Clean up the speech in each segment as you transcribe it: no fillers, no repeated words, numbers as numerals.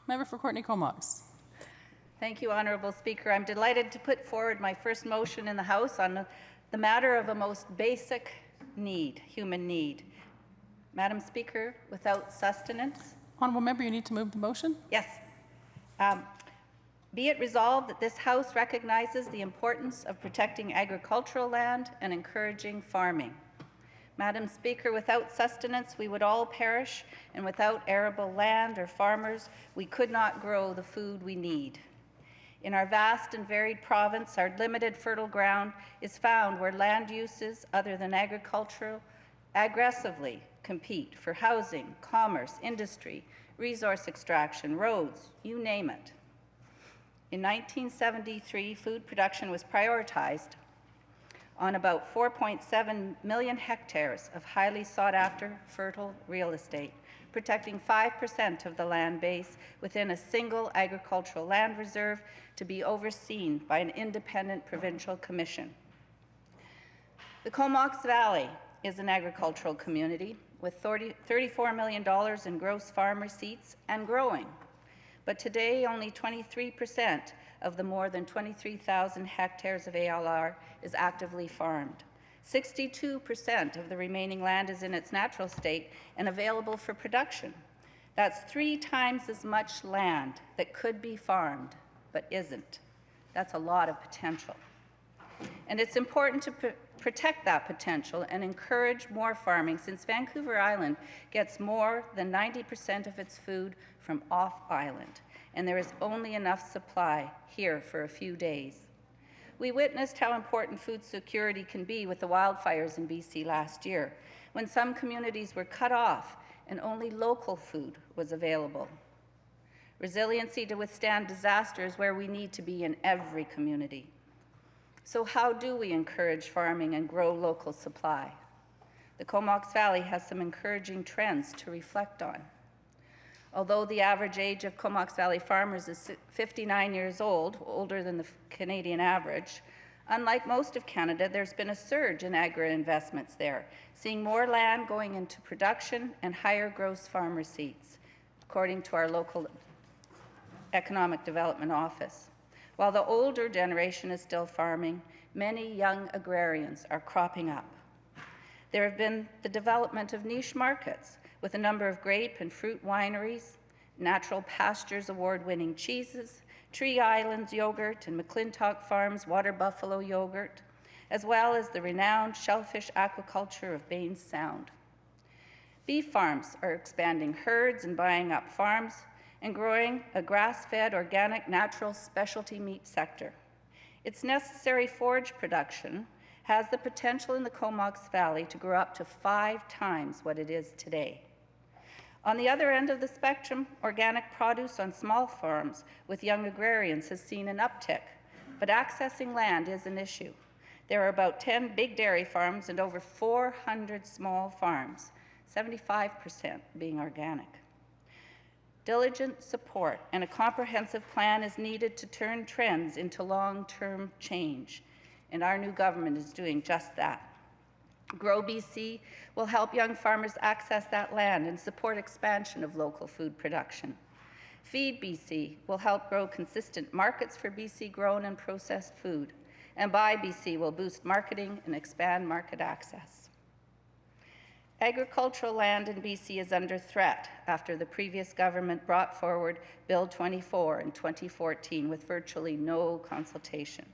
Member for Courtenay Comox. Thank you, Honourable Speaker. I'm delighted to put forward my first motion in the House on the matter of a most basic need, human need. Madam Speaker, without sustenance. Honourable Member, you need to move the motion. Yes. Be it resolved that this House recognizes the importance of protecting agricultural land and encouraging farming. Madam Speaker, without sustenance, we would all perish, and without arable land or farmers, we could not grow the food we need. In our vast and varied province, our limited fertile ground is found where land uses other than agricultural aggressively compete for housing, commerce, industry, resource extraction, roads, you name it. In 1973, food production was prioritized on about 4.7 million hectares of highly sought-after fertile real estate, protecting 5% of the land base within a single agricultural land reserve to be overseen by an independent provincial commission. The Comox Valley is an agricultural community with $34 million in gross farm receipts and growing. But today, only 23% of the more than 23,000 hectares of ALR is actively farmed. 62% of the remaining land is in its natural state and available for production. That's 3 times as much land that could be farmed, but isn't. That's a lot of potential. And it's important to protect that potential and encourage more farming, since Vancouver Island gets more than 90% of its food from off-island, and there is only enough supply here for a few days. We witnessed how important food security can be with the wildfires in BC last year, when some communities were cut off and only local food was available. Resiliency to withstand disaster is where we need to be in every community. So how do we encourage farming and grow local supply? The Comox Valley has some encouraging trends to reflect on. Although the average age of Comox Valley farmers is 59 years old, older than the Canadian average, unlike most of Canada, there's been a surge in agri-investments there, seeing more land going into production and higher gross farm receipts, according to our local Economic Development Office. While the older generation is still farming, many young agrarians are cropping up. There have been the development of niche markets, with a number of grape and fruit wineries, Natural Pastures award-winning cheeses, Tree Islands yogurt, and McClintock Farms water buffalo yogurt, as well as the renowned shellfish aquaculture of Baines Sound. Beef farms are expanding herds and buying up farms and growing a grass-fed, organic, natural specialty meat sector. Its necessary forage production has the potential in the Comox Valley to grow up to 5 times what it is today. On the other end of the spectrum, organic produce on small farms with young agrarians has seen an uptick, but accessing land is an issue. There are about 10 big dairy farms and over 400 small farms, 75% being organic. Diligent support and a comprehensive plan is needed to turn trends into long-term change, and our new government is doing just that. Grow BC will help young farmers access that land and support expansion of local food production. Feed BC will help grow consistent markets for BC grown and processed food. And Buy BC will boost marketing and expand market access. Agricultural land in BC is under threat after the previous government brought forward Bill 24 in 2014 with virtually no consultation.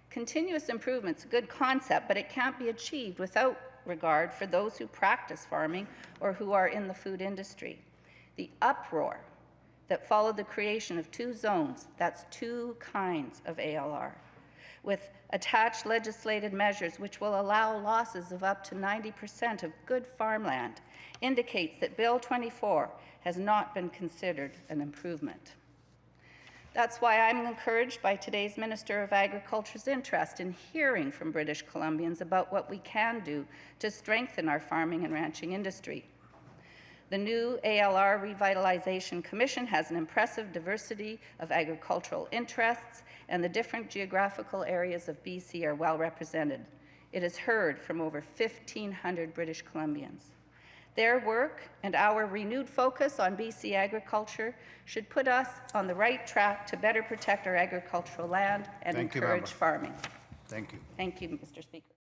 Continuous improvement's a good concept, but it can't be achieved without regard for those who practice farming or who are in the food industry. The uproar that followed the creation of 2 zones, that's 2 kinds of ALR, with attached legislated measures which will allow losses of up to 90% of good farmland, indicates that Bill 24 has not been considered an improvement. That's why I'm encouraged by today's Minister of Agriculture's interest in hearing from British Columbians about what we can do to strengthen our farming and ranching industry. The new ALR Revitalization Commission has an impressive diversity of agricultural interests, and the different geographical areas of BC are well represented. It has heard from over 1,500 British Columbians. Their work and our renewed focus on BC agriculture should put us on the right track to better protect our agricultural land and Thank you, encourage Member. farming. Thank you. Thank you, Mr. Speaker.